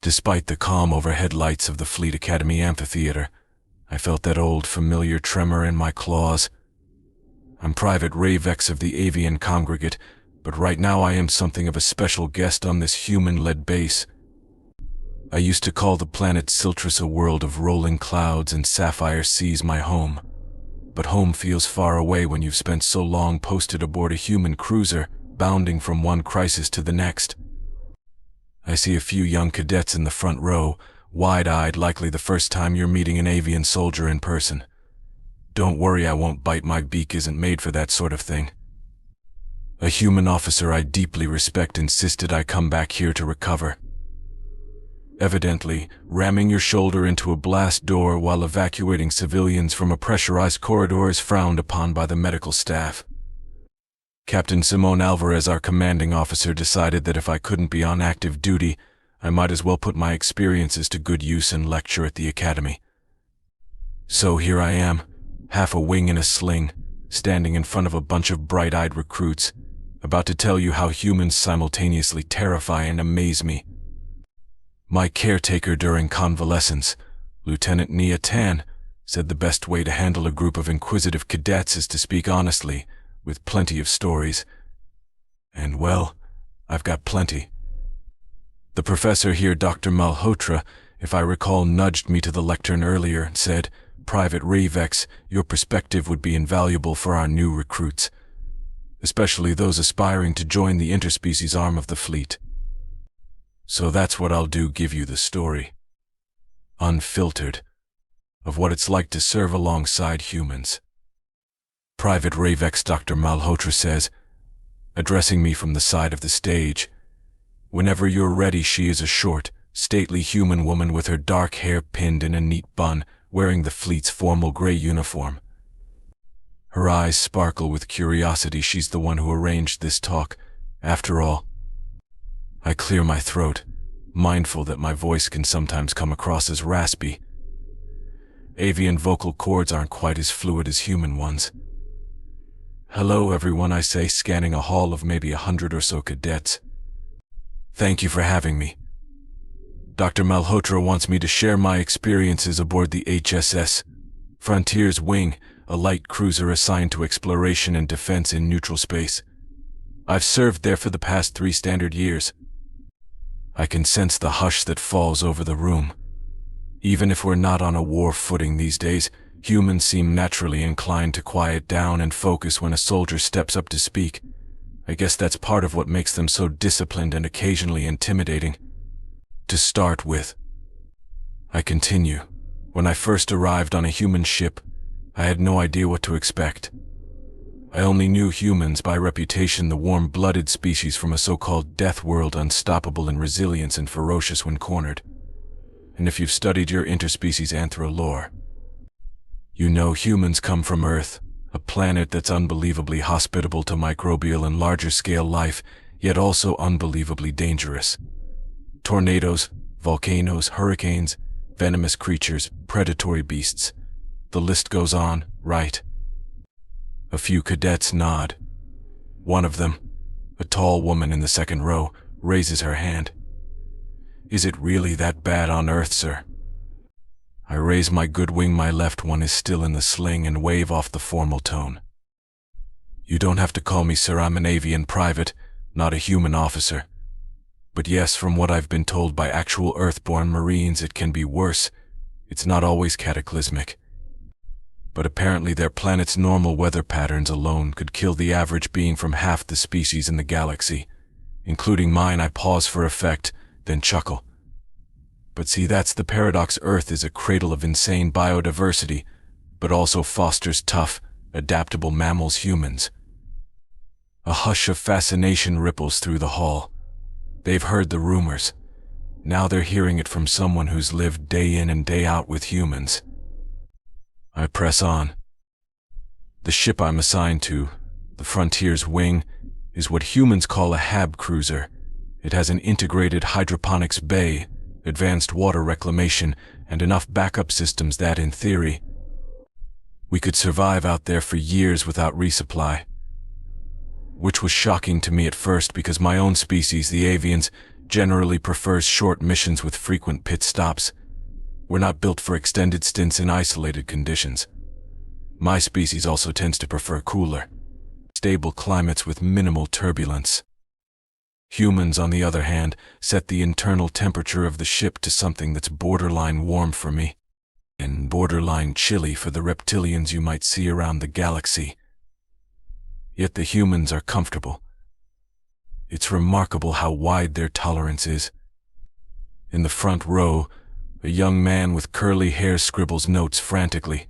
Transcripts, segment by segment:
Despite the calm overhead lights of the Fleet Academy amphitheater, I felt that old familiar tremor in my claws. I'm Private Ravex of the Avian Congregate, but right now I am something of a special guest on this human-led base. I used to call the planet Siltrus a world of rolling clouds and sapphire seas my home. But home feels far away when you've spent so long posted aboard a human cruiser, bounding from one crisis to the next. I see a few young cadets in the front row, wide-eyed, likely the first time you're meeting an avian soldier in person. Don't worry, I won't bite. My beak isn't made for that sort of thing. A human officer I deeply respect insisted I come back here to recover. Evidently, ramming your shoulder into a blast door while evacuating civilians from a pressurized corridor is frowned upon by the medical staff. Captain Simone Alvarez, our commanding officer, decided that if I couldn't be on active duty, I might as well put my experiences to good use and lecture at the academy. So here I am, half a wing in a sling, standing in front of a bunch of bright-eyed recruits, about to tell you how humans simultaneously terrify and amaze me. My caretaker during convalescence, Lieutenant Nia Tan, said the best way to handle a group of inquisitive cadets is to speak honestly, with plenty of stories. And well, I've got plenty. The professor here, Dr. Malhotra, if I recall, nudged me to the lectern earlier and said, "Private Ravex, your perspective would be invaluable for our new recruits, especially those aspiring to join the interspecies arm of the fleet." So that's what I'll do, give you the story, unfiltered, of what it's like to serve alongside humans. Private Ravex, Dr. Malhotra says, addressing me from the side of the stage. Whenever you're ready, she is a short, stately human woman with her dark hair pinned in a neat bun, wearing the fleet's formal gray uniform. Her eyes sparkle with curiosity. She's the one who arranged this talk, after all. I clear my throat, mindful that my voice can sometimes come across as raspy. Avian vocal cords aren't quite as fluid as human ones. "Hello everyone," I say, scanning a hall of maybe 100 or so cadets. "Thank you for having me. Dr. Malhotra wants me to share my experiences aboard the HSS Frontiers Wing, a light cruiser assigned to exploration and defense in neutral space. I've served there for the past 3 standard years." I can sense the hush that falls over the room. Even if we're not on a war footing these days, humans seem naturally inclined to quiet down and focus when a soldier steps up to speak. I guess that's part of what makes them so disciplined and occasionally intimidating. To start with, I continue. When I first arrived on a human ship, I had no idea what to expect. I only knew humans by reputation, the warm-blooded species from a so-called Deathworld, unstoppable in resilience and ferocious when cornered. And if you've studied your interspecies anthro lore, you know humans come from Earth, a planet that's unbelievably hospitable to microbial and larger-scale life, yet also unbelievably dangerous. Tornadoes, volcanoes, hurricanes, venomous creatures, predatory beasts. The list goes on, right? A few cadets nod. One of them, a tall woman in the second row, raises her hand. "Is it really that bad on Earth, sir?" I raise my good wing, my left one is still in the sling, and wave off the formal tone. "You don't have to call me sir, I'm an avian private, not a human officer. But yes, from what I've been told by actual Earthborn Marines, it can be worse. It's not always cataclysmic. But apparently their planet's normal weather patterns alone could kill the average being from half the species in the galaxy, including mine." I pause for effect, then chuckle. But see, that's the paradox. Earth is a cradle of insane biodiversity, but also fosters tough, adaptable mammals, humans. A hush of fascination ripples through the hall. They've heard the rumors. Now they're hearing it from someone who's lived day in and day out with humans. I press on. The ship I'm assigned to, the Frontiers Wing, is what humans call a HAB cruiser. It has an integrated hydroponics bay, advanced water reclamation, and enough backup systems that, in theory, we could survive out there for years without resupply. Which was shocking to me at first because my own species, the avians, generally prefers short missions with frequent pit stops. We're not built for extended stints in isolated conditions. My species also tends to prefer cooler, stable climates with minimal turbulence. Humans, on the other hand, set the internal temperature of the ship to something that's borderline warm for me, and borderline chilly for the reptilians you might see around the galaxy. Yet the humans are comfortable. It's remarkable how wide their tolerance is. In the front row, a young man with curly hair scribbles notes frantically.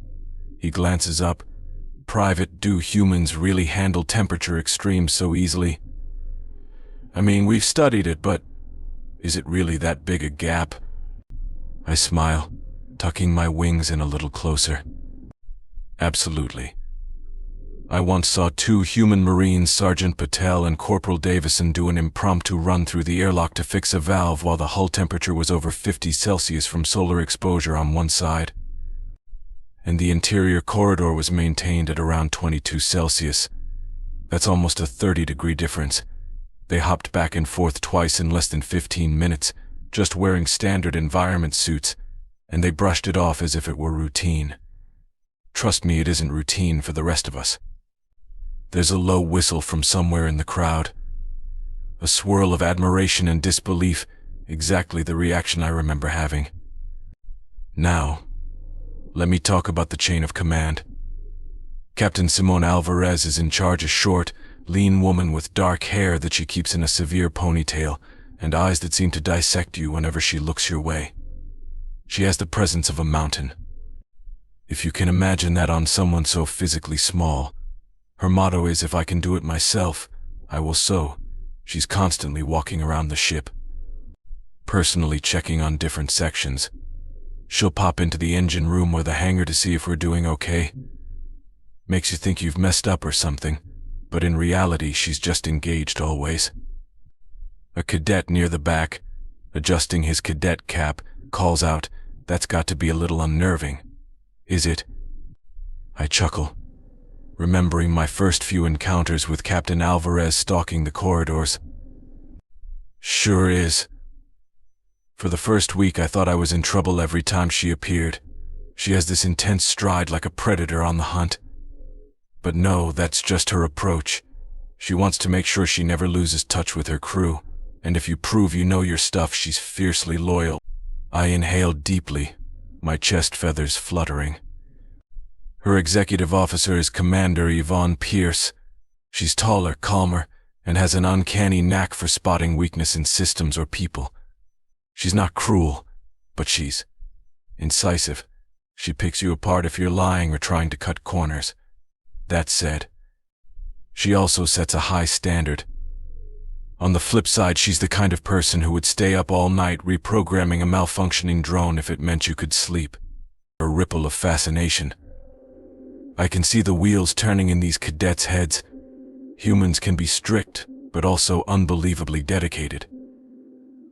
He glances up. "Private, do humans really handle temperature extremes so easily? I mean, we've studied it, but is it really that big a gap?" I smile, tucking my wings in a little closer. Absolutely. I once saw two human Marines, Sergeant Patel and Corporal Davison, do an impromptu run through the airlock to fix a valve while the hull temperature was over 50 Celsius from solar exposure on one side, and the interior corridor was maintained at around 22 Celsius. That's almost a 30-degree difference. They hopped back and forth twice in less than 15 minutes, just wearing standard environment suits, and they brushed it off as if it were routine. Trust me, it isn't routine for the rest of us. There's a low whistle from somewhere in the crowd. A swirl of admiration and disbelief, exactly the reaction I remember having. Now, let me talk about the chain of command. Captain Simone Alvarez is in charge, a short, lean woman with dark hair that she keeps in a severe ponytail and eyes that seem to dissect you whenever she looks your way. She has the presence of a mountain. If you can imagine that on someone so physically small. Her motto is, "If I can do it myself, I will so." She's constantly walking around the ship, personally checking on different sections. She'll pop into the engine room or the hangar to see if we're doing okay. Makes you think you've messed up or something, but in reality she's just engaged always. A cadet near the back, adjusting his cadet cap, calls out, "That's got to be a little unnerving. Is it?" I chuckle, remembering my first few encounters with Captain Alvarez stalking the corridors. Sure is. For the first week I thought I was in trouble every time she appeared. She has this intense stride like a predator on the hunt. But no, that's just her approach. She wants to make sure she never loses touch with her crew, and if you prove you know your stuff, she's fiercely loyal. I inhaled deeply, my chest feathers fluttering. Her executive officer is Commander Yvonne Pierce. She's taller, calmer, and has an uncanny knack for spotting weakness in systems or people. She's not cruel, but she's incisive. She picks you apart if you're lying or trying to cut corners. That said, she also sets a high standard. On the flip side, she's the kind of person who would stay up all night reprogramming a malfunctioning drone if it meant you could sleep. A ripple of fascination. I can see the wheels turning in these cadets' heads. Humans can be strict, but also unbelievably dedicated.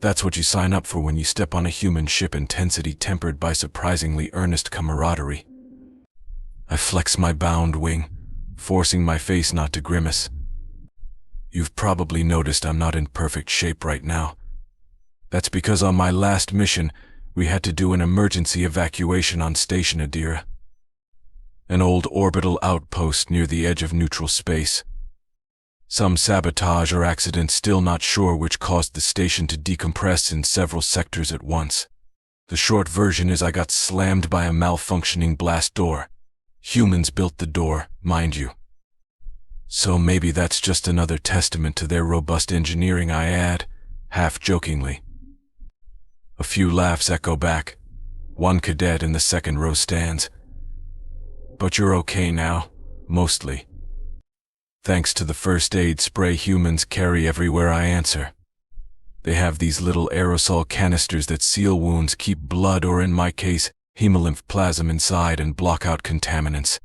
That's what you sign up for when you step on a human ship, intensity tempered by surprisingly earnest camaraderie. I flex my bound wing, forcing my face not to grimace. You've probably noticed I'm not in perfect shape right now. That's because on my last mission, we had to do an emergency evacuation on Station Adira, an old orbital outpost near the edge of neutral space. Some sabotage or accident, still not sure which, caused the station to decompress in several sectors at once. The short version is I got slammed by a malfunctioning blast door. Humans built the door, mind you. So maybe that's just another testament to their robust engineering, I add, half-jokingly. A few laughs echo back. One cadet in the second row stands. But you're okay now, mostly. Thanks to the first aid spray humans carry everywhere, I answer. They have these little aerosol canisters that seal wounds, keep blood, or in my case, hemolymph plasm inside, and block out contaminants.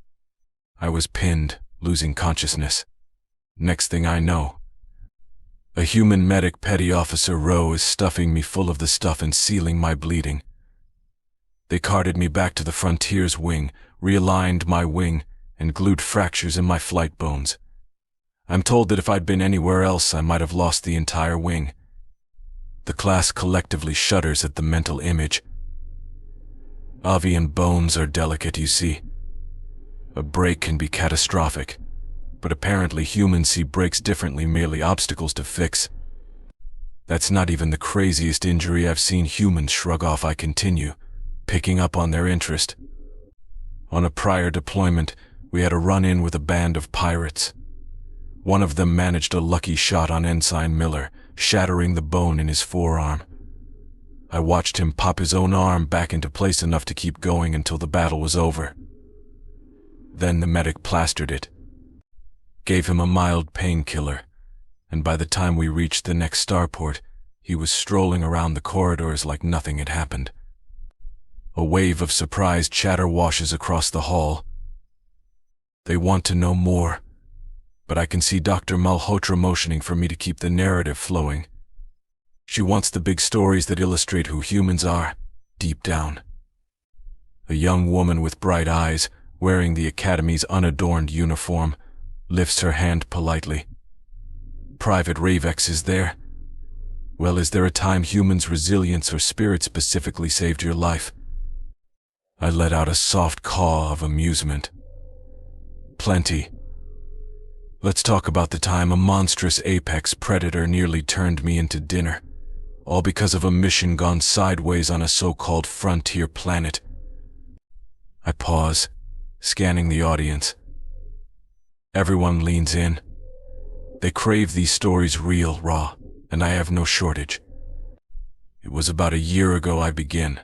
I was pinned, losing consciousness. Next thing I know, a human medic petty officer row is stuffing me full of the stuff and sealing my bleeding. They carted me back to the Frontiers wing, realigned my wing, and glued fractures in my flight bones. I'm told that if I'd been anywhere else, I might have lost the entire wing. The class collectively shudders at the mental image. Avi and bones are delicate, you see. A break can be catastrophic, but apparently humans see breaks differently, merely obstacles to fix. That's not even the craziest injury I've seen humans shrug off. I continue, picking up on their interest. On a prior deployment, we had a run-in with a band of pirates. One of them managed a lucky shot on Ensign Miller, shattering the bone in his forearm. I watched him pop his own arm back into place enough to keep going until the battle was over. Then the medic plastered it, gave him a mild painkiller, and by the time we reached the next starport, he was strolling around the corridors like nothing had happened. A wave of surprised chatter washes across the hall. They want to know more, but I can see Dr. Malhotra motioning for me to keep the narrative flowing. She wants the big stories that illustrate who humans are, deep down. A young woman with bright eyes, wearing the Academy's unadorned uniform, lifts her hand politely. Private Ravex is there. Well, is there a time humans' resilience or spirit specifically saved your life? I let out a soft caw of amusement. Plenty. Let's talk about the time a monstrous apex predator nearly turned me into dinner, all because of a mission gone sideways on a so-called frontier planet. I pause, scanning the audience. Everyone leans in. They crave these stories real, raw, and I have no shortage. It was about a year ago I begin.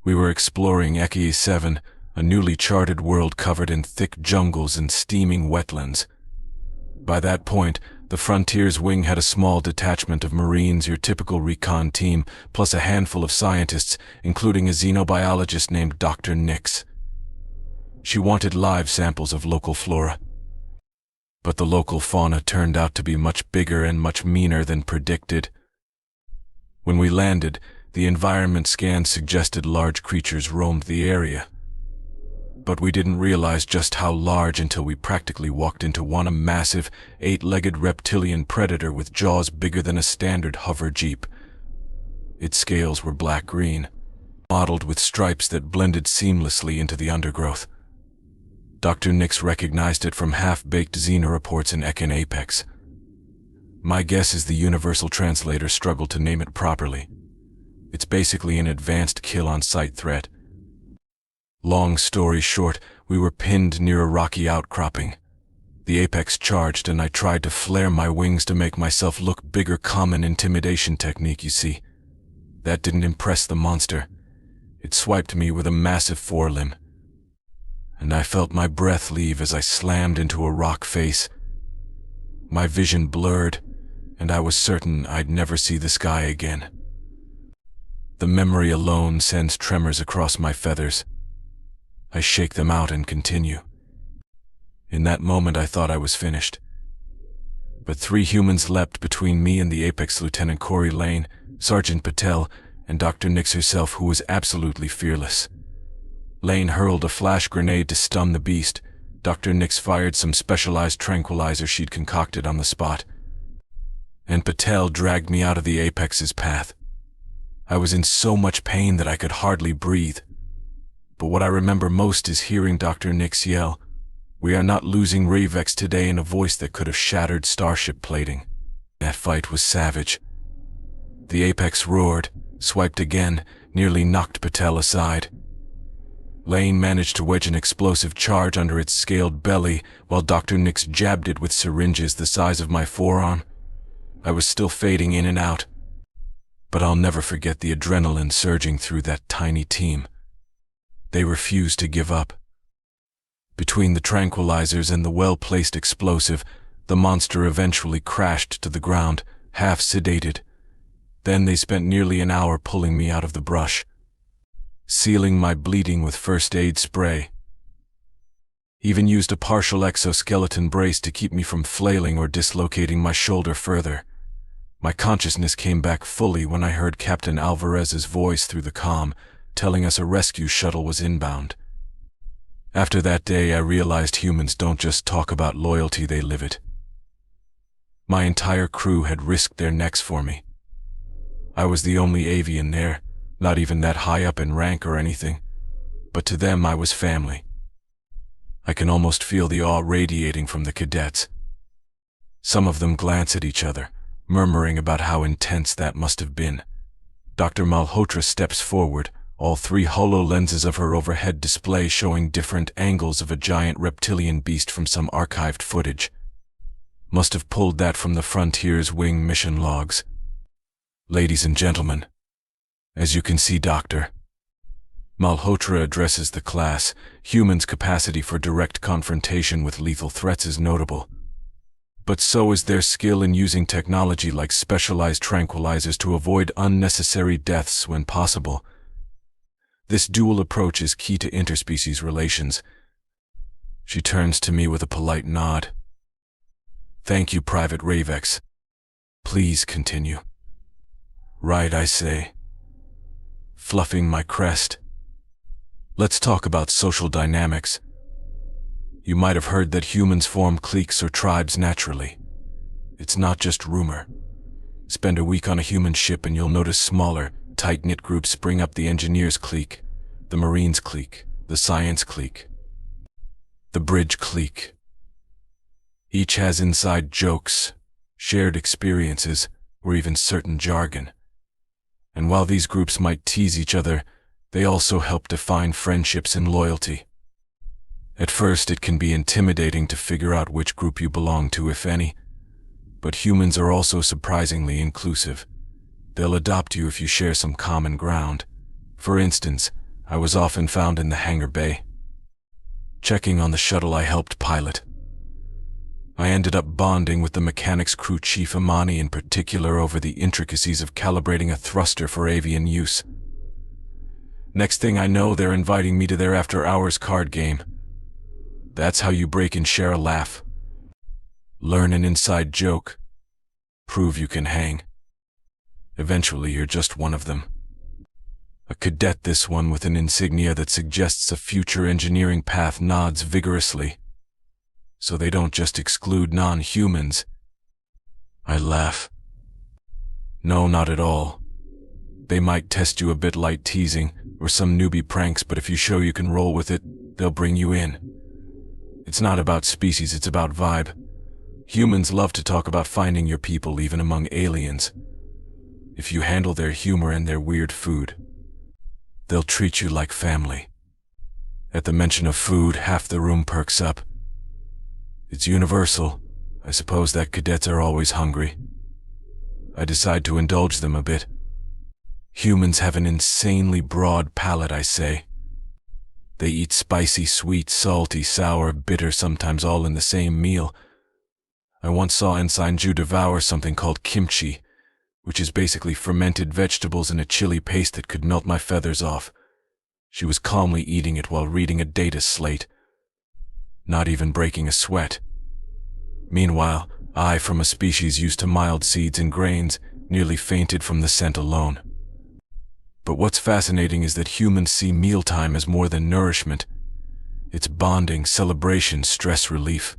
We were exploring HFY 7, a newly charted world covered in thick jungles and steaming wetlands. By that point, the Frontiers Wing had a small detachment of Marines, your typical recon team, plus a handful of scientists, including a xenobiologist named Dr. Nix. She wanted live samples of local flora. But the local fauna turned out to be much bigger and much meaner than predicted. When we landed, the environment scans suggested large creatures roamed the area. But we didn't realize just how large until we practically walked into one, a massive, 8-legged reptilian predator with jaws bigger than a standard hover jeep. Its scales were black-green, mottled with stripes that blended seamlessly into the undergrowth. Dr. Nix recognized it from half-baked Xena reports in Ekin Apex. My guess is the Universal Translator struggled to name it properly. It's basically an advanced kill-on-sight threat. Long story short, we were pinned near a rocky outcropping. The apex charged and I tried to flare my wings to make myself look bigger. Common intimidation technique, you see. That didn't impress the monster. It swiped me with a massive forelimb, and I felt my breath leave as I slammed into a rock face. My vision blurred, and I was certain I'd never see the sky again. The memory alone sends tremors across my feathers. I shake them out and continue. In that moment I thought I was finished. But 3 humans leapt between me and the apex: Lieutenant Corey Lane, Sergeant Patel, and Dr. Nix herself, who was absolutely fearless. Lane hurled a flash grenade to stun the beast. Dr. Nix fired some specialized tranquilizer she'd concocted on the spot. And Patel dragged me out of the apex's path. I was in so much pain that I could hardly breathe. But what I remember most is hearing Dr. Nix yell, "We are not losing Ravex today," in a voice that could have shattered starship plating. That fight was savage. The apex roared, swiped again, nearly knocked Patel aside. Lane managed to wedge an explosive charge under its scaled belly, while Dr. Nix jabbed it with syringes the size of my forearm. I was still fading in and out, but I'll never forget the adrenaline surging through that tiny team. They refused to give up. Between the tranquilizers and the well-placed explosive, the monster eventually crashed to the ground, half sedated. Then they spent nearly an hour pulling me out of the brush, sealing my bleeding with first aid spray. Even used a partial exoskeleton brace to keep me from flailing or dislocating my shoulder further. My consciousness came back fully when I heard Captain Alvarez's voice through the comm, telling us a rescue shuttle was inbound. After that day, I realized humans don't just talk about loyalty, they live it. My entire crew had risked their necks for me. I was the only avian there, not even that high up in rank or anything, but to them I was family. I can almost feel the awe radiating from the cadets. Some of them glance at each other, murmuring about how intense that must have been. Dr. Malhotra steps forward, all 3 HoloLenses of her overhead display showing different angles of a giant reptilian beast from some archived footage. Must have pulled that from the Frontier's Wing mission logs. Ladies and gentlemen, as you can see, Dr. Malhotra addresses the class. Humans' capacity for direct confrontation with lethal threats is notable. But so is their skill in using technology like specialized tranquilizers to avoid unnecessary deaths when possible. This dual approach is key to interspecies relations. She turns to me with a polite nod. Thank you, Private Ravex. Please continue. Right, I say, fluffing my crest. Let's talk about social dynamics. You might have heard that humans form cliques or tribes naturally. It's not just rumor. Spend a week on a human ship and you'll notice smaller, tight-knit groups spring up: the engineers clique, the marines clique, the science clique, the bridge clique. Each has inside jokes, shared experiences, or even certain jargon. And while these groups might tease each other, they also help define friendships and loyalty. At first, it can be intimidating to figure out which group you belong to, if any. But humans are also surprisingly inclusive. They'll adopt you if you share some common ground. For instance, I was often found in the hangar bay, checking on the shuttle I helped pilot. I ended up bonding with the mechanics crew chief Amani in particular over the intricacies of calibrating a thruster for avian use. Next thing I know, they're inviting me to their after-hours card game. That's how you break and share a laugh. Learn an inside joke. Prove you can hang. Eventually, you're just one of them. A cadet, this one with an insignia that suggests a future engineering path, nods vigorously. So they don't just exclude non-humans. I laugh. No, not at all. They might test you a bit, light teasing, or some newbie pranks, but if you show you can roll with it, they'll bring you in. It's not about species, it's about vibe. Humans love to talk about finding your people, even among aliens. If you handle their humor and their weird food, they'll treat you like family. At the mention of food, half the room perks up. It's universal. I suppose that cadets are always hungry. I decide to indulge them a bit. Humans have an insanely broad palate, I say. They eat spicy, sweet, salty, sour, bitter, sometimes all in the same meal. I once saw Ensign Ju devour something called kimchi, which is basically fermented vegetables in a chili paste that could melt my feathers off. She was calmly eating it while reading a data slate, not even breaking a sweat. Meanwhile, I, from a species used to mild seeds and grains, nearly fainted from the scent alone. But what's fascinating is that humans see mealtime as more than nourishment. It's bonding, celebration, stress relief.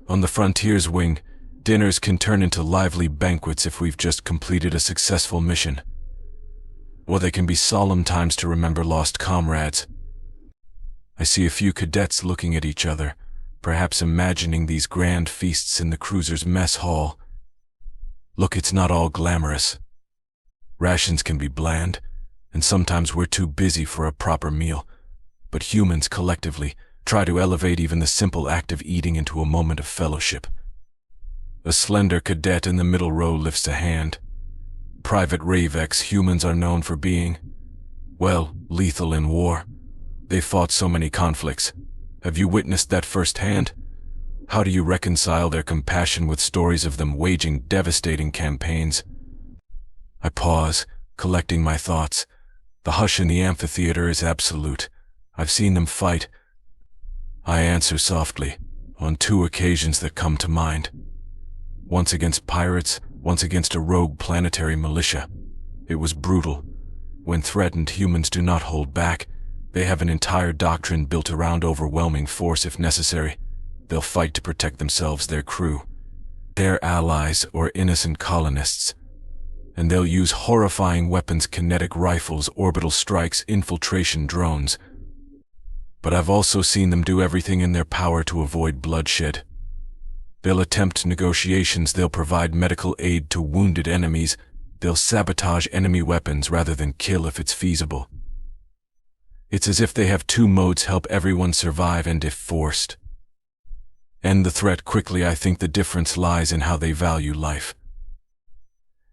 On the Frontier's Wing, dinners can turn into lively banquets if we've just completed a successful mission. Or they can be solemn times to remember lost comrades. I see a few cadets looking at each other, perhaps imagining these grand feasts in the cruiser's mess hall. Look, it's not all glamorous. Rations can be bland, and sometimes we're too busy for a proper meal. But humans collectively try to elevate even the simple act of eating into a moment of fellowship. A slender cadet in the middle row lifts a hand. Private Ravex, humans are known for being, well, lethal in war. They've fought so many conflicts. Have you witnessed that firsthand? How do you reconcile their compassion with stories of them waging devastating campaigns? I pause, collecting my thoughts. The hush in the amphitheater is absolute. I've seen them fight. I answer softly, on 2 occasions that come to mind. Once against pirates, once against a rogue planetary militia. It was brutal. When threatened, humans do not hold back. They have an entire doctrine built around overwhelming force if necessary. They'll fight to protect themselves, their crew, their allies, or innocent colonists. And they'll use horrifying weapons, kinetic rifles, orbital strikes, infiltration drones. But I've also seen them do everything in their power to avoid bloodshed. They'll attempt negotiations, they'll provide medical aid to wounded enemies, they'll sabotage enemy weapons rather than kill if it's feasible. It's as if they have two modes: help everyone survive and, if forced, end the threat quickly. I think the difference lies in how they value life.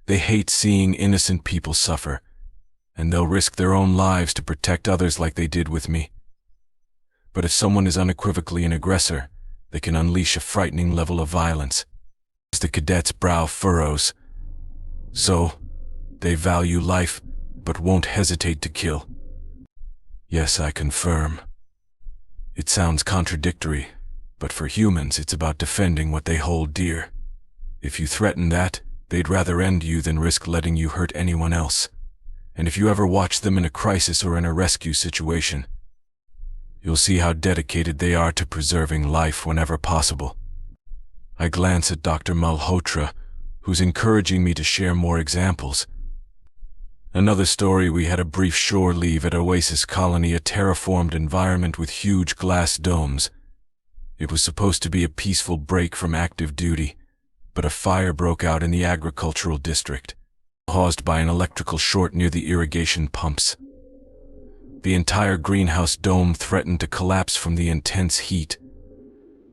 They hate seeing innocent people suffer, and they'll risk their own lives to protect others like they did with me. But if someone is unequivocally an aggressor, they can unleash a frightening level of violence. The cadet's brow furrows. So, they value life, but won't hesitate to kill. Yes, I confirm. It sounds contradictory, but for humans it's about defending what they hold dear. If you threaten that, they'd rather end you than risk letting you hurt anyone else. And if you ever watch them in a crisis or in a rescue situation, you'll see how dedicated they are to preserving life whenever possible. I glance at Dr. Malhotra, who's encouraging me to share more examples. Another story: we had a brief shore leave at Oasis Colony, a terraformed environment with huge glass domes. It was supposed to be a peaceful break from active duty, but a fire broke out in the agricultural district, caused by an electrical short near the irrigation pumps. The entire greenhouse dome threatened to collapse from the intense heat.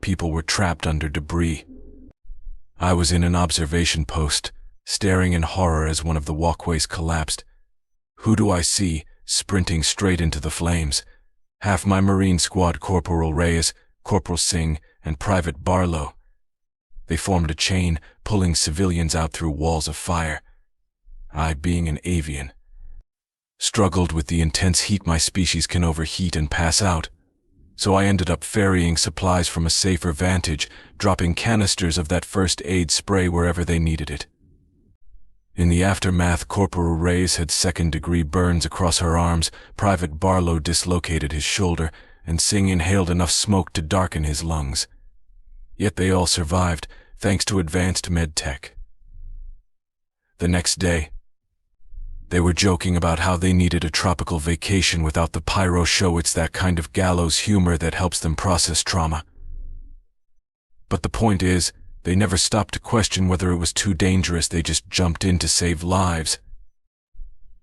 People were trapped under debris. I was in an observation post, staring in horror as one of the walkways collapsed. Who do I see, sprinting straight into the flames? Half my Marine squad: Corporal Reyes, Corporal Singh, and Private Barlow. They formed a chain, pulling civilians out through walls of fire. I, being an avian, struggled with the intense heat. My species can overheat and pass out, so I ended up ferrying supplies from a safer vantage, dropping canisters of that first aid spray wherever they needed it. In the aftermath, Corporal Reyes had second-degree burns across her arms, Private Barlow dislocated his shoulder, and Singh inhaled enough smoke to darken his lungs. Yet they all survived, thanks to advanced med tech. The next day, they were joking about how they needed a tropical vacation without the pyro show. It's that kind of gallows humor that helps them process trauma. But the point is, they never stopped to question whether it was too dangerous. They just jumped in to save lives.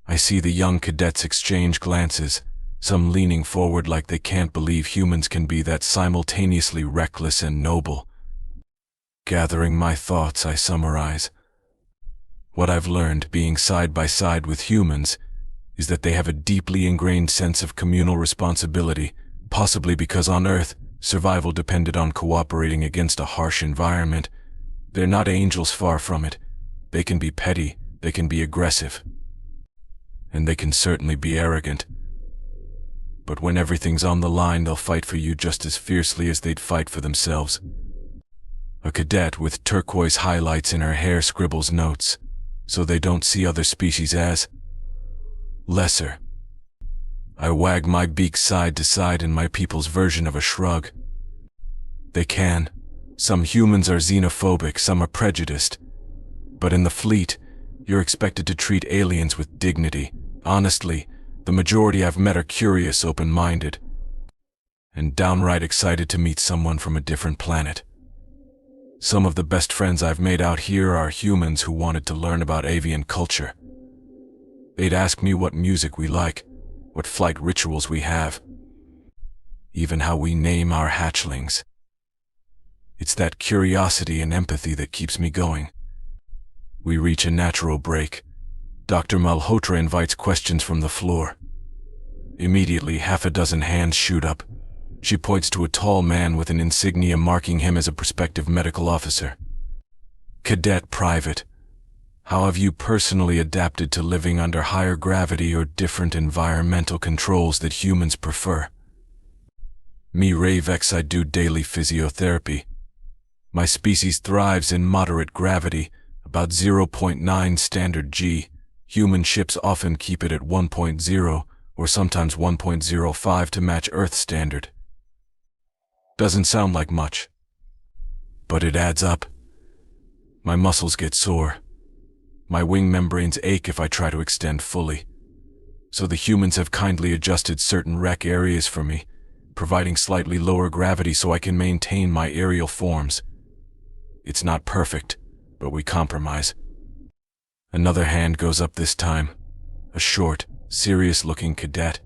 I see the young cadets exchange glances, some leaning forward like they can't believe humans can be that simultaneously reckless and noble. Gathering my thoughts, I summarize. What I've learned being side by side with humans is that they have a deeply ingrained sense of communal responsibility, possibly because on Earth, survival depended on cooperating against a harsh environment. They're not angels, far from it. They can be petty, they can be aggressive, and they can certainly be arrogant. But when everything's on the line, they'll fight for you just as fiercely as they'd fight for themselves. A cadet with turquoise highlights in her hair scribbles notes, so they don't see other species as lesser. I wag my beak side to side in my people's version of a shrug. They can. Some humans are xenophobic, some are prejudiced. But in the fleet, you're expected to treat aliens with dignity. Honestly, the majority I've met are curious, open-minded, and downright excited to meet someone from a different planet. Some of the best friends I've made out here are humans who wanted to learn about avian culture. They'd ask me what music we like, what flight rituals we have, even how we name our hatchlings. It's that curiosity and empathy that keeps me going. We reach a natural break. Dr. Malhotra invites questions from the floor. Immediately, half a dozen hands shoot up. She points to a tall man with an insignia marking him as a prospective medical officer. Cadet Private, how have you personally adapted to living under higher gravity or different environmental controls that humans prefer? Me Ravex, I do daily physiotherapy. My species thrives in moderate gravity, about 0.9 standard G. Human ships often keep it at 1.0 or sometimes 1.05 to match Earth standard. Doesn't sound like much, but it adds up. My muscles get sore. My wing membranes ache if I try to extend fully. So the humans have kindly adjusted certain rec areas for me, providing slightly lower gravity so I can maintain my aerial forms. It's not perfect, but we compromise. Another hand goes up this time. A short, serious-looking cadet.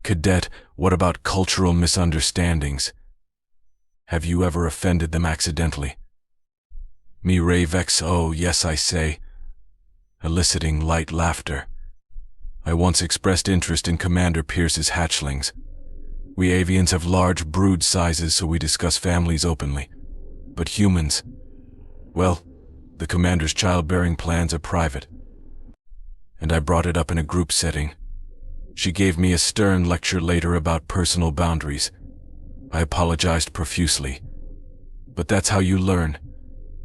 Cadet, what about cultural misunderstandings? Have you ever offended them accidentally? Me Ravex, oh yes I say, eliciting light laughter. I once expressed interest in Commander Pierce's hatchlings. We avians have large brood sizes, so we discuss families openly. But humans, well, the commander's childbearing plans are private. And I brought it up in a group setting. She gave me a stern lecture later about personal boundaries. I apologized profusely. But that's how you learn.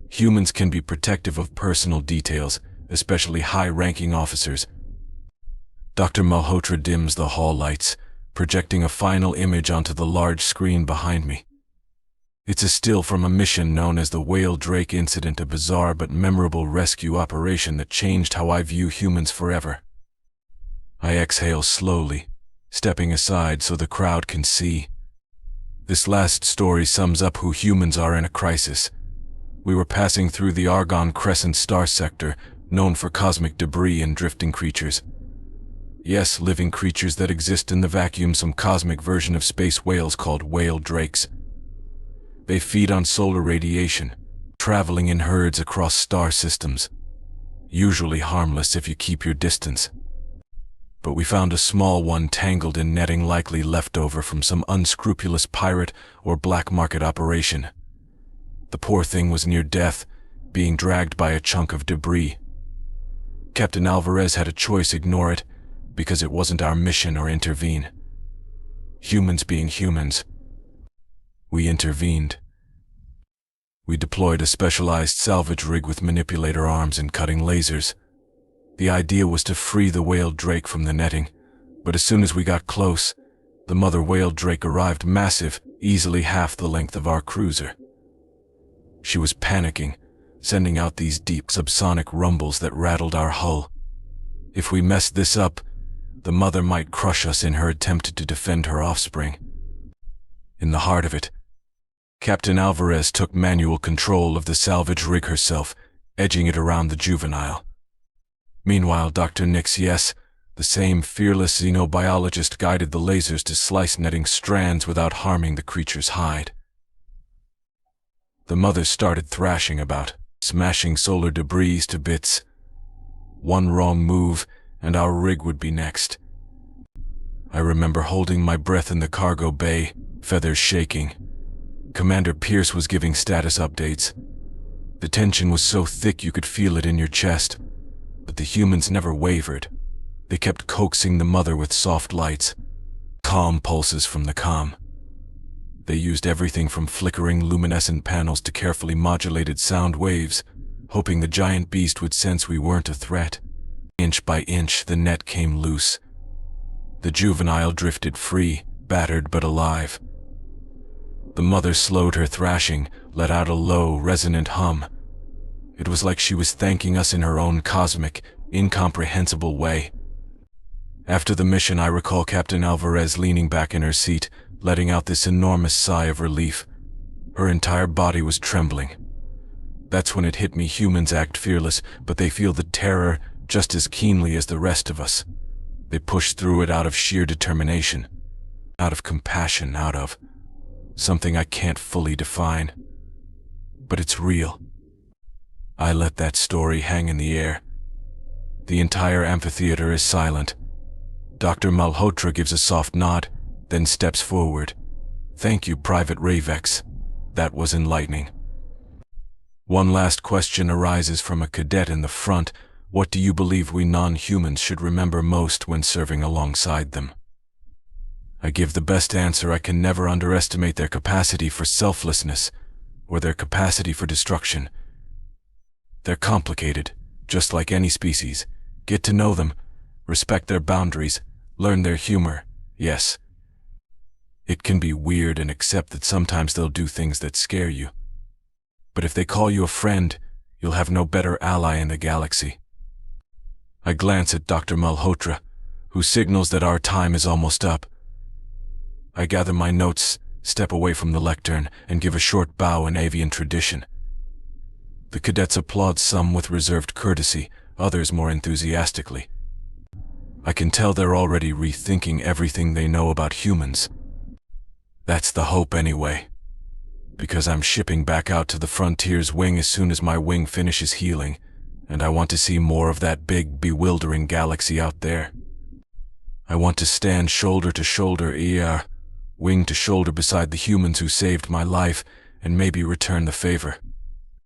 Humans can be protective of personal details, especially high-ranking officers. Dr. Malhotra dims the hall lights, projecting a final image onto the large screen behind me. It's a still from a mission known as the Whale Drake Incident, a bizarre but memorable rescue operation that changed how I view humans forever. I exhale slowly, stepping aside so the crowd can see. This last story sums up who humans are in a crisis. We were passing through the Argon Crescent star sector, known for cosmic debris and drifting creatures. Yes, living creatures that exist in the vacuum, some cosmic version of space whales called whale drakes. They feed on solar radiation, traveling in herds across star systems. Usually harmless if you keep your distance. But we found a small one tangled in netting, likely left over from some unscrupulous pirate or black market operation. The poor thing was near death, being dragged by a chunk of debris. Captain Alvarez had a choice: ignore it, because it wasn't our mission, or intervene. Humans being humans. We intervened. We deployed a specialized salvage rig with manipulator arms and cutting lasers. The idea was to free the whale drake from the netting, but as soon as we got close, the mother whale drake arrived, massive, easily half the length of our cruiser. She was panicking, sending out these deep subsonic rumbles that rattled our hull. If we messed this up, the mother might crush us in her attempt to defend her offspring. In the heart of it, Captain Alvarez took manual control of the salvage rig herself, edging it around the juvenile. Meanwhile, Dr. Nix, yes, the same fearless xenobiologist, guided the lasers to slice netting strands without harming the creature's hide. The mother started thrashing about, smashing solar debris to bits. One wrong move, and our rig would be next. I remember holding my breath in the cargo bay, feathers shaking. Commander Pierce was giving status updates. The tension was so thick you could feel it in your chest, but the humans never wavered. They kept coaxing the mother with soft lights, calm pulses from the comm. They used everything from flickering luminescent panels to carefully modulated sound waves, hoping the giant beast would sense we weren't a threat. Inch by inch, the net came loose. The juvenile drifted free, battered but alive. The mother slowed her thrashing, let out a low, resonant hum. It was like she was thanking us in her own cosmic, incomprehensible way. After the mission, I recall Captain Alvarez leaning back in her seat, letting out this enormous sigh of relief. Her entire body was trembling. That's when it hit me: humans act fearless, but they feel the terror just as keenly as the rest of us. They push through it out of sheer determination, out of compassion, out of something I can't fully define. But it's real. I let that story hang in the air. The entire amphitheater is silent. Dr. Malhotra gives a soft nod, then steps forward. "Thank you, Private Ravex. That was enlightening." One last question arises from a cadet in the front. What do you believe we non-humans should remember most when serving alongside them? I give the best answer: I can never underestimate their capacity for selflessness, or their capacity for destruction. They're complicated, just like any species. Get to know them, respect their boundaries, learn their humor. Yes, it can be weird, and accept that sometimes they'll do things that scare you. But if they call you a friend, You'll have no better ally in the galaxy. I glance at Dr. Malhotra, who signals that our time is almost up. I gather my notes, step away from the lectern, and give a short bow in avian tradition. The cadets applaud, some with reserved courtesy, others more enthusiastically. I can tell they're already rethinking everything they know about humans. That's the hope anyway, because I'm shipping back out to the Frontier's wing as soon as my wing finishes healing, and I want to see more of that big, bewildering galaxy out there. I want to stand shoulder to shoulder, wing to shoulder beside the humans who saved my life, and maybe return the favor.